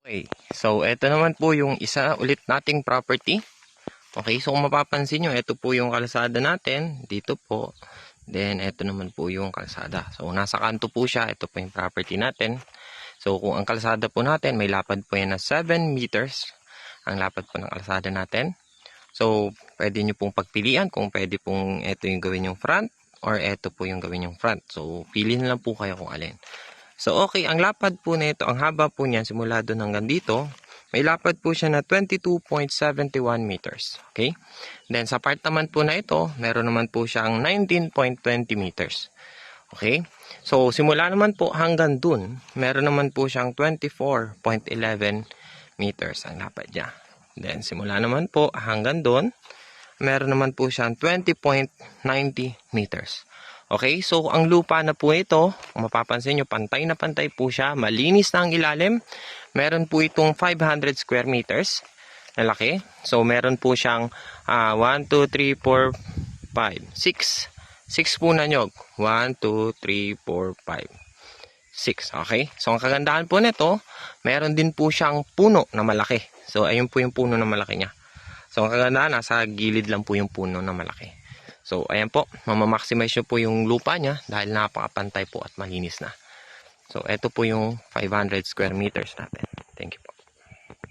Okay, so ito naman po yung isa ulit nating property. Okay, so kung mapapansin nyo, ito po yung kalsada natin, dito po. Then, ito naman po yung kalsada. So, nasa kanto po siya, ito po yung property natin. So, kung ang kalsada po natin, may lapad po yan na 7 meters. Ang lapad po ng kalsada natin. So, pwede nyo pong pagpilian kung pwede pong ito yung gawin yung front or ito po yung gawin yung front. So, pili na lang po kayo kung alin. So, okay, ang lapad po nito, ang haba po niyan, simula doon hanggang dito, may lapad po siya na 22.71 meters. Okay? Then, sa part naman po na ito, meron naman po siyang 19.20 meters. Okay? So, simula naman po hanggang dun, meron naman po siyang 24.11 meters ang lapad niya. Then, simula naman po hanggang dun, meron naman po siyang 20.90 meters. Okay, so ang lupa na po ito, kung mapapansin nyo, pantay na pantay po siya, malinis na ang ilalim. Meron po itong 500 square meters na laki. So meron po siyang 1, 2, 3, 4, 5, 6 po na nyog. 1, 2, 3, 4, 5, 6. Okay, so ang kagandahan po nito, meron din po siyang puno na malaki. So ayun po yung puno na malaki niya. So ang kagandahan, nasa gilid lang po yung puno na malaki. So, ayan po, mamamaximize nyo po yung lupa niya dahil napakapantay po at malinis na. So, ito po yung 500 square meters natin. Thank you po.